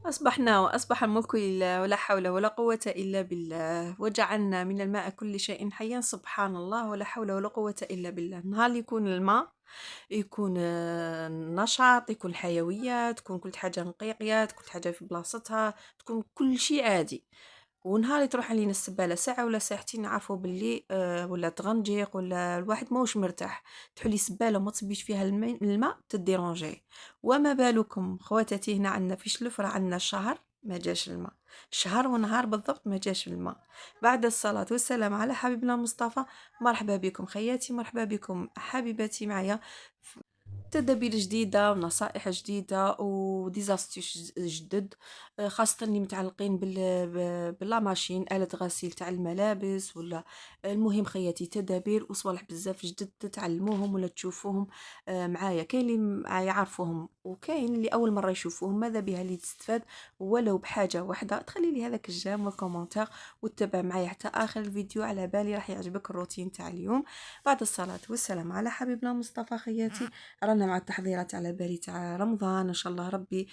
أصبحنا وأصبح الملك لله ولا حول ولا قوة إلا بالله وجعلنا من الماء كل شيء حي سبحان الله ولا حول ولا قوة إلا بالله. نهار اللي يكون الماء يكون نشاط، يكون حيوية، تكون كل حاجة نقيقية، تكون كل حاجة في بلاصتها، تكون كل شيء عادي. ونهار اللي تروح علينا السبالة ساعة ولا ساعتين نعرفوا باللي ولا تغنجيق ولا الواحد ماهوش مرتاح. تحلي سبالة وما تصبيش فيها الماء تديرونجي. وما بالكم خواتاتي هنا عندنا في شلف راه عندنا شهر ما جاش الماء، شهر ونهار بالضبط ما جاش الماء. بعد الصلاة والسلام على حبيبنا مصطفى. مرحبا بكم خياتي، مرحبا بكم حبيباتي معايا تدابير جديدة ونصائح جديدة وديزاستيوس جدد، خاصة اللي متعلقين بلا ماشين آلة غسيل تاع الملابس ولا المهم خياتي تدابير وصوالح بزاف جدد تتعلموهم ولا تشوفوهم معايا. كاين اللي يعرفوهم وكاين اللي أول مرة يشوفوهم، ماذا بها اللي تستفاد ولو بحاجة واحدة. تخلي لي هذاك الجيم والكومنتار وتتبع معايا حتى آخر الفيديو، على بالي راح يعجبك الروتين تاع اليوم. بعد الصلاة والسلام على حبيبنا مصطفى خياتي، رانا مع التحضيرات على بالي تاع رمضان ان شاء الله ربي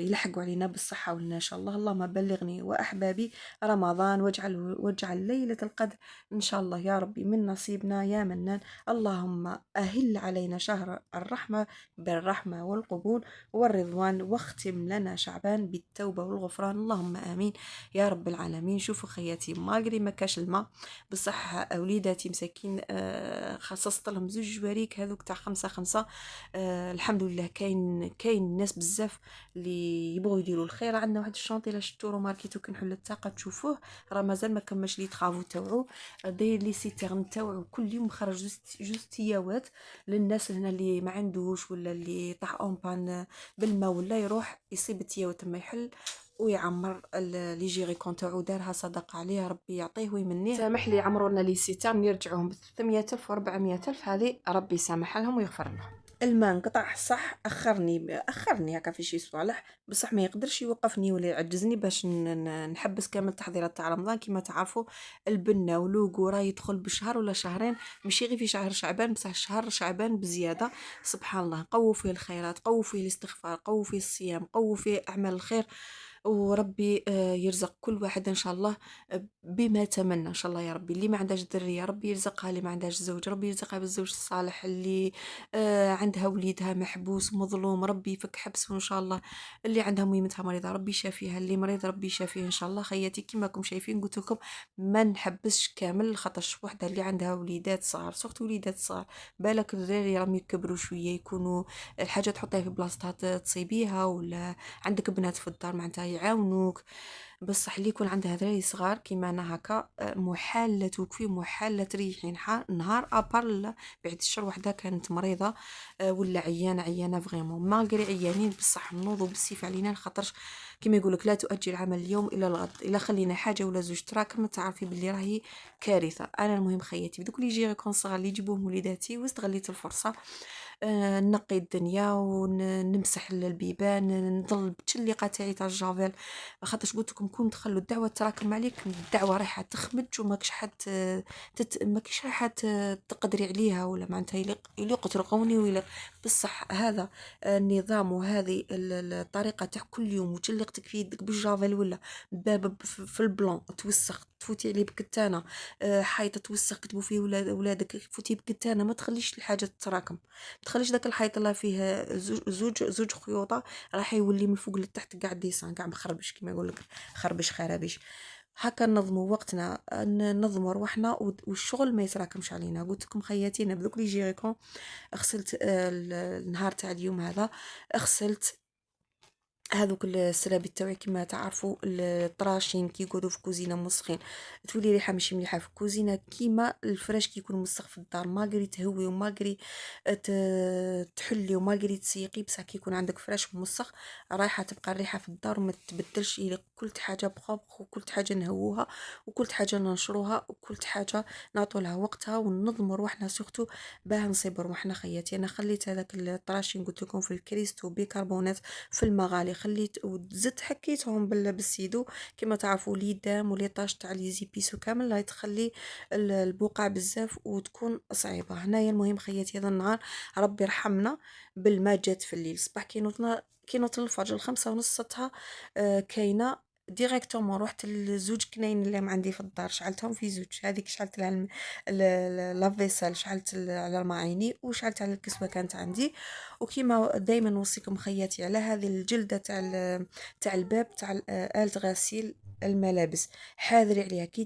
يلحقوا علينا بالصحه والهنا ان شاء الله. اللهم بلغني واحبابي رمضان واجعل ليله القدر ان شاء الله يا ربي من نصيبنا يا منان. اللهم اهل علينا شهر الرحمه بالرحمه والقبول والرضوان، واختم لنا شعبان بالتوبه والغفران، اللهم امين يا رب العالمين. شوفوا خياتي ماغري ما كاش الماء بصح وليداتي مساكين خصصت لهم زوج جواريك هذوك تاع خمسة خمسة. الحمد لله كاين ناس بزاف اللي يبغوا يديروا الخير. عندنا واحد الشونطي لا شتو ماركيتو كنحل الطاقه تشوفوه راه مازال ما كملش لي ترافو تاوعو، داير لي سيتيرن تاوعو كل يوم خرج جوج تياوات للناس هنا اللي ما عندوش ولا اللي طاح اون بان بالماء ولا يروح يصيب التياوات تما يحل ويعمر لي جيريكون تاعو دارها صدقه عليه ربي يعطيه ويمنيه. سامح لي عمروا لنا لي سيتيرن يرجعوهم ب 300000 و 400000 هذه ربي يسامح لهم ويغفر لهم. الماء انقطع صح، اخرني هكا في شي صوالح بصح ما يقدرش يوقفني ولا يعجزني باش نحبس كامل التحضيرات تاع رمضان. كما تعرفوا البنه ولوغو راه يدخل بشهر ولا شهرين، ماشي غير في شهر شعبان بصح شهر شعبان بزياده. سبحان الله، قووا فيه الخيرات، قووا فيه الاستغفار، قووا فيه الصيام، قووا فيه اعمال الخير. وربي يرزق كل واحد ان شاء الله بما تمنى ان شاء الله يا ربي. اللي ما عندهاش ذريه ربي يرزقها، اللي ما عندهاش زوج ربي يرزقها بالزوج الصالح، اللي عندها وليدها محبوس مظلوم ربي يفك حبسه ان شاء الله، اللي عندها ميمتها مريضه ربي يشافيها، اللي مريض ربي يشافيه ان شاء الله. خياتي كما راكم شايفين قلت لكم ما نحبسش كامل خاطرش وحده اللي عندها وليدات صغار سورت وليدات صغار بالك الدراري راهم يكبروا شويه يكونوا الحاجه تحطيها في بلاصتها تصيبيها، ولا عندك بنات في الدار معناتها يعاونوك. بصح اللي يكون عندها دراري صغار كيما انا هكا محال لا توقفي محال لا تريحي نهار ابار بعد الشر وحده كانت مريضه ولا عيانه فريمون مالغري عيانين بصح نوضوا بالسيف علينا خاطرش كيما يقولك لا تؤجل عمل اليوم الى الغد. الا خلينا حاجه ولا زوج تراكم تعرفي باللي راهي كارثه. انا المهم خياتي بدوك اللي يجي يكون صغار اللي يجيبوهم وليداتي واستغليت الفرصه نقي الدنيا ونمسح البيبان نظل بالتشليقه تاعي تاع الجافيل خاطرش قلت لكم كون تخلوا الدعوه تراكم عليك الدعوه رايحه تخمج وماكش حد ماكش رايحه تقدري عليها ولا معناتها يليق ترقوني ويليق. بصح هذا النظام وهذه الطريقه تاع كل يوم وتشليقتك في يدك بالجافيل ولا باب في البلون توسخ تفوتي عليه بكتانه حيطه توسخ كتبوا فيه ولادك فوتي بكتانه ما تخليش الحاجه تتراكم. تخليش داك الحيط اللي فيه زوج خيوطه راح يولي من فوق لتحت قاع ديسان قاع مخربش كيما يقول لك خربش خرابيش. هكا ننظموا وقتنا ننظموا روحنا والشغل ما يتراكمش علينا. قلت لكم خياتينا بذوك لي جيريكون غسلت النهار تاع اليوم هذا غسلت هذوك السرابي تاوعي كما تعرفوا الطراشين كي يقعدوا في كوزينه مسخين تولي ريحه ماشي مليحه في الكوزينه كيما الفراش كي يكون مسخ في الدار ماغري تهوي وماغري تحلي وماغري تسيقي بصح كي يكون عندك فراش مسخ رايحه تبقى الريحه في الدار وما تبدلش الى كل حاجه بخوخ وكل حاجه نهووها وكل حاجه ننشروها وكل حاجه نعطوا لها وقتها وننظموا روحنا سورتو باه نصيب روحنا خياتي. انا خليت هذاك الطراشين قلت لكم في الكريستو بيكربونات في المغالي خليت وزدت حكيتهم بالسيدو كما تعرفوا لي دام ولي طاش تاع لي زيبيسو كامل راهي تخلي البقع بزاف وتكون صعيبه. هنايا المهم خياتي هذا النهار ربي يرحمنا بالما جات في الليل الصباح كي نوض الفجر 5:30 صتها كاينه ديريكتومون رحت لزوج كناين اللي عندي في الدار شعلتهم في زوج. هذيك شعلت لها لافيسال شعلت على الماعيني وشعلت على الكسوه كانت عندي. وكيما دائما نوصيكم خياتي على هذه الجلده تاع الباب تاع آلة غسيل الملابس حاذري عليها كي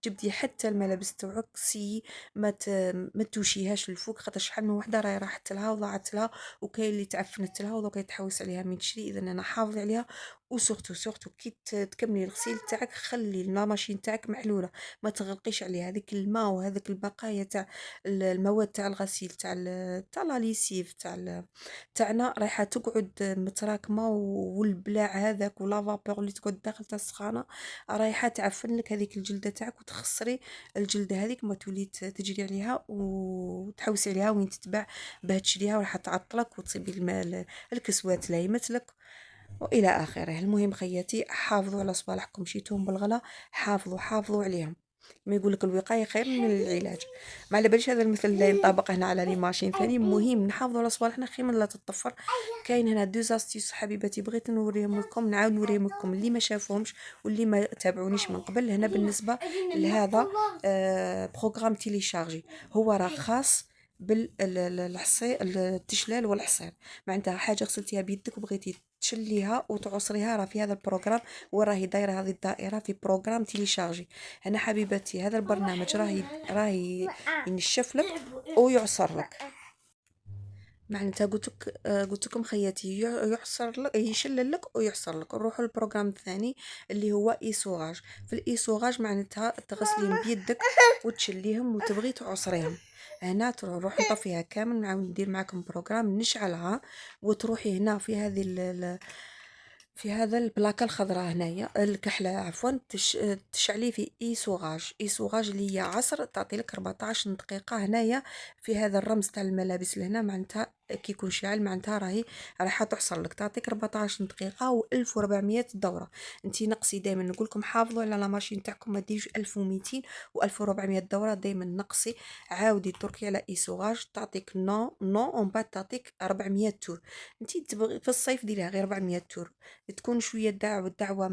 تبدي حتى الملابس تاعك سي ما توشيهاش للفوق خاطر شحال من وحده راهي راحت لها وضاعت لها وكاين اللي تعفنت لها ودوكا يتحوس عليها من تشري. اذا انا حافظي عليها وسورتو كي تكملي الغسيل تاعك خلي لا ماشين تاعك محلوله ما تغلقيش عليها هذيك الماء وهذاك البقايا تاع المواد تاع الغسيل تاع لا ليسيف تاعنا رايحه تقعد متراكمه والبلاع هذاك ولا فابور اللي تقعد داخل تاع السخانه رايحه تعفن لك هذيك الجلده تاعك وتخسري الجلده هذيك ما تولي تجري عليها وتحوسي عليها وين تتباع باه تشريها وراح تعطلك وتصيبي الماء الكسوات لايمت لك والى اخره. المهم خياتي حافظوا على صوالحكم شيتوهم بالغلا حافظوا عليهم. ما يقول لك الوقايه خير من العلاج. ما على باليش هذا المثل لا ينطبق هنا على لي ماشين ثاني. مهم نحافظوا على صوالحنا خير من لا تطفر. كاين هنا دو زاستيس حبيباتي بغيت نوريهم لكم نعاود نوريهم لكم اللي ما شافوهمش واللي ما تابعونيش من قبل. هنا بالنسبه لهذا بروغرام تيليشارجي هو راه خاص بالعصير التشلال والعصير. معناتها حاجه غسلتيها بيدك وبغيتي تشليها وتعصريها راه في هذا البروغرام وراهي دايره هذه الدائره في بروغرام تيليشارجي. هنا حبيبتي هذا البرنامج راهي ينشف لك ويعصر لك. معناتها قلت لكم خياتي يعصر لك يشلل لك ويعصر لك. نروحوا للبروغرام الثاني اللي هو ايسوغاج. في الايسوغاج معناتها تغسلين بيدك وتشليهم وتبغي تعصريهم. هنا تروح نطفيها كامل نعاود ندير معكم بروغرام نشعلها وتروحي هنا في هذه في هذا البلاكه الخضراء هنايا الكحله عفوا تشعلي في ايسوغاج اللي هي عصر تعطي لك 14 دقيقه. هنايا في هذا الرمز تاع الملابس لهنا معناتها كي يكون شاعل معناتها راح تعصر لك تعطيك 14 دقيقه و1400 دوره. انتي نقصي دائما نقول لكم حافظوا على لا ماشين تاعكم ما ديروش 1200 و1400 دوره. دائما نقصي عاودي تركي على ايسوغاج تعطيك نو اون بعد تعطيك 400 تور. انتي تبغي في الصيف ديريها غير 400 تور تكون شويه الدعوه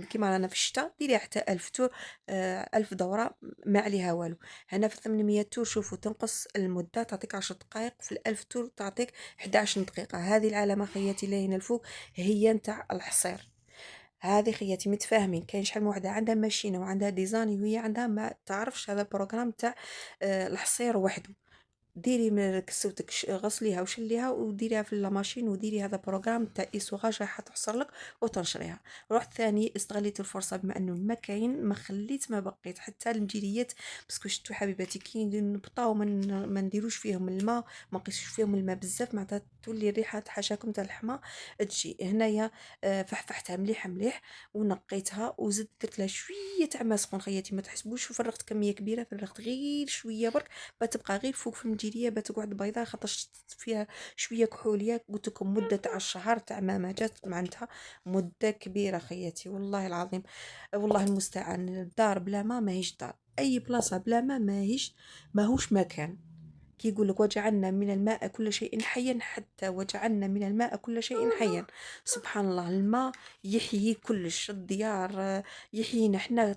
كيما رانا في الشتاء ديريها حتى 1000 تور 1000 دوره ما عليها والو. هنا في 800 تور شوفوا تنقص المده تعطيك 10 دقائق في 1000 تور تعطيك 11 دقيقه. هذه العلامه خياتي اللي هنا الفوق هي نتاع الحصير. هذه خياتي متفاهمين. كاين شحال من وحده عندها ماشينه وعندها ديزاين وهي عندها ما تعرفش هذا البروغرام تاع الحصير وحده. ديري من كسوتك غسليها وشليها وديريها في لاماشين وديري هذا بروغرام تاع ايسوغاج راح تحصر لك وتنشريها. رحت ثاني استغليت الفرصه بما انه ما كاين ما خليت ما بقيت حتى المديريات باسكو شتو حبيباتي كي نبطاو ما نديروش فيهم الماء ما نقيسوش فيهم الماء بزاف معناتها تولي الريحه حاشاكم تاع اللحمه تجي هنايا. فحفحتها مليح ونقيتها وزدت درت لها شويه تاع ماء سخون خياتي ما تحسبوش فرغت كميه كبيره فرغت غير شويه برك بتبقى غير فوق في المديريه بتقعد بيضاء خاطر فيها شويه كحوليه. قلت لكم مده تاع الشهر تاع ما جات معناتها مده كبيره خياتي والله العظيم. والله المستعان. الدار بلا ما ماهيش دار. اي بلاصه بلا ما ماهوش مكان. كي يقول لك وجعلنا من الماء كل شيء حي حتى وجعلنا من الماء كل شيء حيا. سبحان الله الماء يحيي كلش الديار يحيينا حنا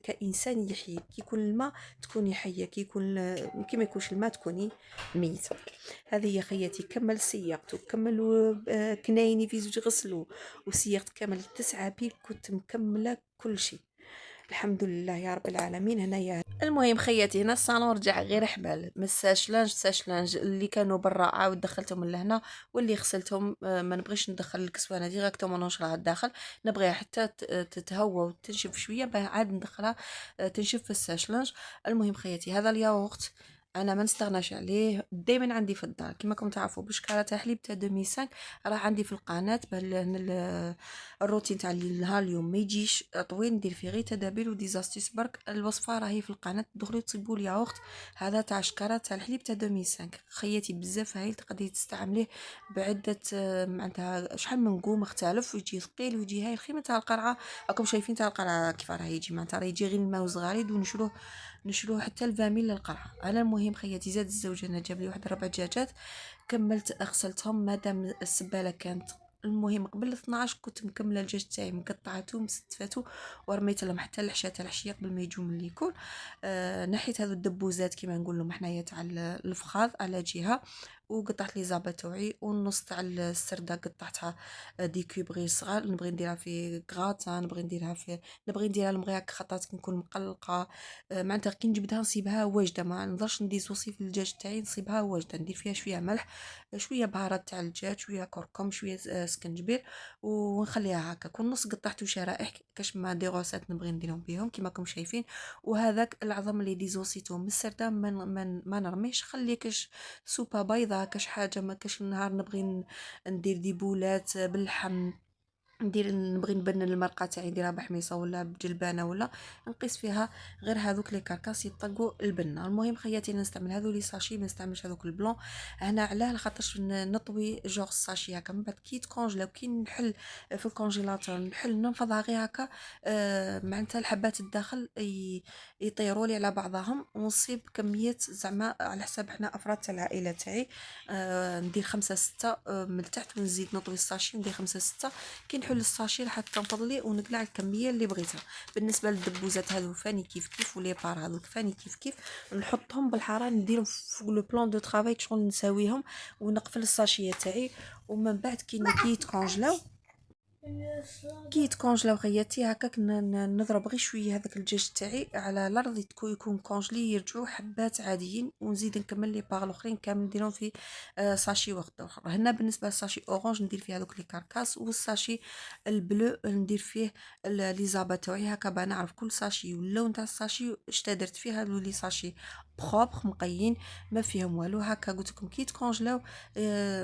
كإنسان يحيي. كي يكون الماء تكوني حية كي ما يكونش الماء تكوني ميتة. هذه يا خياتي كمل سيقت وكملوا كنايني في زوج غسلوا وسيقت كامل 9 بيل كنت مكملة كل شيء الحمد لله يا رب العالمين. هنايا المهم خياتي هنا الصالون رجع غير حبال مساج لانج اللي كانوا برا عاود دخلتهم لهنا واللي غسلتهم ما نبغيش ندخل الكسوانه ديريكتومون ننشرها الداخل نبغيها حتى تتهوى وتنشف شويه باه عاد ندخلها تنشف في الساش لانج. المهم خياتي هذا الياغورت انا ما نستغناش عليه، دائما عندي في الدار كما راكم تعرفوا. بشكاره تاع حليب تاع 2005 راه عندي في القناه، الروتين تاع نهار اليوم ما يجيش طويل، ندير فيه غير تدابير وديزاستيس برك. الوصفه راهي في القناه، دخلوا تصيبوا لي ياغورت هذا تاع شكاره تاع الحليب تاع 2005 خياتي بزاف هايل، تقدري تستعمليه بعده معناتها شحال من قوم مختلف، ويجي ثقيل ويجي هايل خير من تاع القرعه. راكم شايفين تاع القرعه كيف راه يجي، معناتها راه يجي غير الماء وصغاريد ونشروه حتى الفاميل للقرعه. انا المهم خياتي زاد الزوج انا جاب لي واحد 4 دجاجات، كملت غسلتهم مادام السباله كانت. المهم قبل 12 كنت مكمله الدجاج تاعي مقطعته مستفاتو ورميت لهم حتى العشاء تاع العشيه قبل ما يجوا من ليكول. نحيت هذو الدبوزات كيما نقول لهم حنايا تاع الفخاذ على جهه، وقطعت لي زابا توعي، والنص تاع السرده قطعتها ديكوب غير صغار. نبغي نديرها في كغاطا، نبغي نديرها المغياك خاطرات نكون مقلقه. معناتها كي نجبدها نصيبها واجده، ما نقدرش نديزوسي في الدجاج تاعي، نصيبها واجده. ندير فيها شويه ملح، شويه بهارات تاع الدجاج، شويه كركم، شويه سكنجبير، ونخليها هكاك. والنص قطعته شرائح كاش ما دي غوسات نبغي نديرهم بهم كيما راكم شايفين. وهذاك العظم اللي ديزوسيتو من السردة ما نرميش، خليه كاش سوبه بيضه، كاش حاجه. ما كاش النهار نبغي ندير دي بولات باللحم، نبغي نبنن المرقه تاعي نديرها بحميصه ولا بجلبانه، ولا نقيس فيها غير هذوك لي كركاس يطلقوا البنه. المهم خياتي نستعمل هذو لي ساشي، ما نستعملش هذوك البلون. هنا علاه لخاطرش نطوي جوغ الساشي هكا من بعد كي تكونجلا وكي نحل في الكونجيلاتور، نحل ننفضها غير هكا. معناتها الحبات الداخل يطيروا لي على بعضهم، ونصيب كميه زعما على حساب حنا افراد تاع العائله تاعي. ندير 5 6 من التحت، ونزيد نطوي الساشي ندير 5 6. كي نحل الساشي راح تنفض لي ونقلع الكميه اللي بغيتها. بالنسبه للدبوزات هذو فاني كيف كيف، ولي بار هذو فاني كيف كيف، نحطهم بالحراره نديرهم فوق لو بلان دو طرافاي شغل نساويهم، ونقفل الساشيه تاعي. ومن بعد كي يتكونجلاو، كي يتكونجلاو غياتي هكاك نضرب غير شويه هذاك الدجاج تاعي على الارض يكون كونجلي، يرجعوا حبات عاديين، ونزيد نكمل لي باغ الاخرين كامل نديرهم في ساشي وقت اخر. هنا بالنسبه للساشي اورانج ندير فيه هذوك لي كاركاس، والساشي البلو ندير فيه لي زابا تاعي هكا با نعرف كل ساشي واللون تاع الساشي اش درت فيه. هذو لي ساشي بروبر مقيين ما فيهم والو هكا. قلت لكم كي تكونجلاو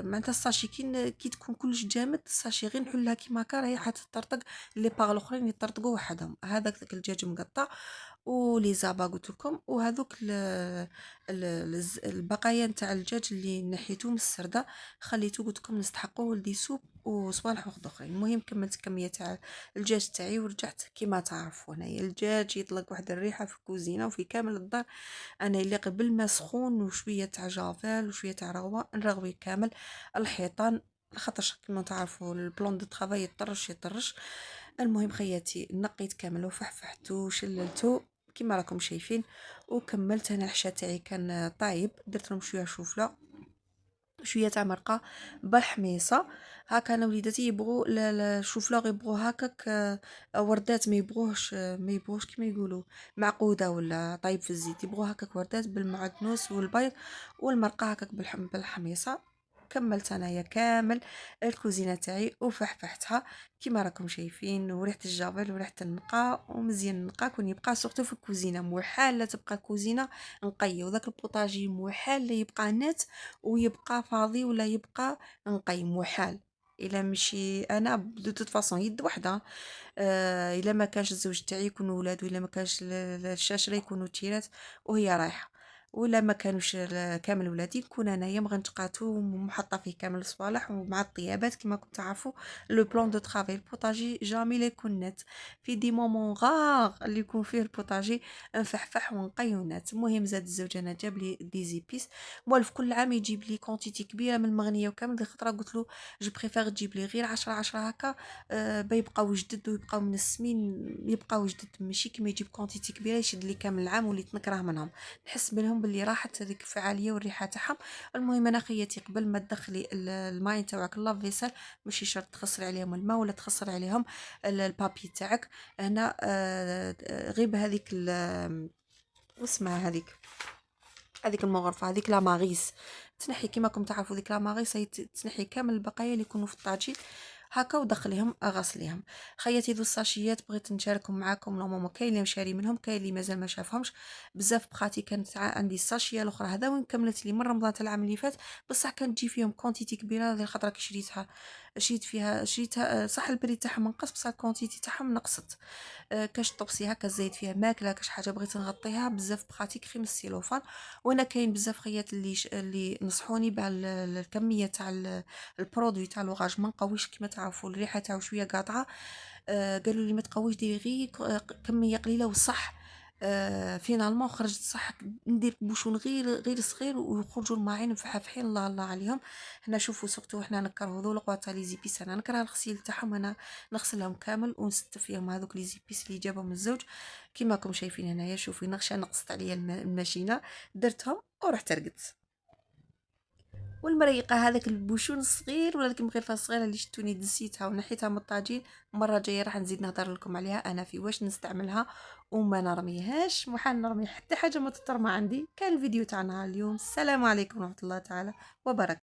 معناتها الساشي كي تكون كلش جامد، الساشي غير نحلها كيما هكا راهي حتطرطق، لي باغ الاخرين يطرطقوا وحدهم. هذاك الدجاج مقطع ولي زابا قلت لكم، وهذوك البقايا نتاع الدجاج اللي نحيتو من السرده خليتو قلت لكم نستحقوه ولدي سوب وصوالح واحد اخرين. المهم كملت كميه تاع الدجاج تاعي ورجعت. كيما تعرفوا هنايا الدجاج يطلق واحد الريحه في الكوزينه وفي كامل الدار. انا اللي قبل ما سخون وشويه تاع جافيل وشويه تاع رغوه نرغوي كامل الحيطان، خاطرش كما تعرفوا البلون دو طرافاي يطرش. المهم خياتي نقيت كامل وفحفحته وشللته كما راكم شايفين، وكملت. انا الحشا تاعي كان طايب، درت لهم شويه شوفله، شويه تاع مرقه بالحميصه هكا. انا وليداتي يبغوا الشوفلوغ يبغوا هكاك وردات، ما يبغوش كما يقولوا معقوده ولا طايب في الزيت، يبغوا هكاك وردات بالمعدنوس والبيض والمرقه هكاك بالحميصه. كملت انايا كامل الكوزينه تاعي وفحفحتها كما راكم شايفين، وريحه الجبل وريحه النقا ومزيان نقا كون يبقى سورتو في الكوزينه موحال، لا تبقى الكوزينه نقيه، وداك البوطاجي موحال لا يبقى نات ويبقى فاضي ولا يبقى نقيم محال. الا مشي انا دو توت فاصون يد وحده. الا ما كانش الزوج تاعي يكونوا ولاد، ولا ما كانش الشاشره يكونوا تيرات وهي رايحه، ولا ما كانوش كامل ولادي نكون انايا مغنتقاتو ومحطه فيه كامل الصوالح ومع الطيابات كما كنت تعرفوا. لو بلان دو طرافاي البوطاجي جامي لا يكون نت، في دي مومون غار اللي يكون فيه البوطاجي نفحفح ونقيونات. المهم زاد الزوج انا جاب لي دي زيبيس، موالف كل عام يجيب لي كونتيتي كبيره من المغنيه وكامل. دي خطره قلت له جو بريفير تجيب لي غير 10 هكا، بيبقاو جدد ويبقاو من السمين، يبقاو جدد ماشي كيما يجيب كونتيتي كبيره يشد لي كامل العام وليت نكره منهم، نحس بهم باللي راحت هذيك الفعاليه والريحه تاعهم. المهم انا خياتي قبل ما تدخلي الماي تاعك لاف فيسل ماشي شرط تخسري عليهم الماء ولا تخسري عليهم البابي تاعك. هنا غير بهذيك واسمها هذيك المغرفه، هذيك لا ماريس تنحي كيما راكم تعرفوا. ديك لا ماريس هي تنحي كامل البقايا اللي يكونوا في الطاجين هاكا ودخليهم غسليهم. خياتي ذو الساشيات بغيت نشاركهم معاكم، نورمالمون كاين اللي مشاري منهم، كاين اللي مازال ما شافهمش. بزاف بقاتي كانت عندي الساشيه الاخرى هذا وين كملت لي من رمضان تاع العام اللي فات، بصح كانت تجي فيهم كونتيتي كبيره، هذه الخطره كي شريتها شريتها صح البري تاعهم نقص بصح الكونتيتي تاعهم نقصت. كاش طبسي هكا زايد فيها ماكله، كاش حاجه بغيت نغطيها بزاف بقاتي خير من السيلوفان. وانا كاين بزاف خيات اللي نصحوني الكميه تاع البرودوي تاع لوغاج ما نقويش كيما تعرفوا الريحه تاعو شويه قاطعه. قالوا لي ما تقويش، ديري غير كميه قليله وصح. فينالمون خرجت صح، ندير بوشون غير صغير ويخرجوا الماعين فحافحين الله الله عليهم. هنا شوفوا سورتو حنا نكرهوا ذو القوا تاع لي زيبيس، انا نكره الغسيل تاعهم، انا نغسلهم كامل ونست فيهم هذوك لي زيبيس اللي جابهم الزوج. كيما راكم شايفين هنايا شوفي نغشه نقصت عليا الماشينه، درتهم ورحت رقدت. والمريقه هذاك البوشون الصغير ولا ديك المغرفه الصغيره اللي شتوني دسيتها ونحيتها من الطاجين، المره الجايه راح نزيد نهضر لكم عليها انا في واش نستعملها وما نرميهاش. محال نرمي حتى حاجه ما تترمى عندي. كان الفيديو تاعنا اليوم. السلام عليكم ورحمه الله تعالى وبركاته.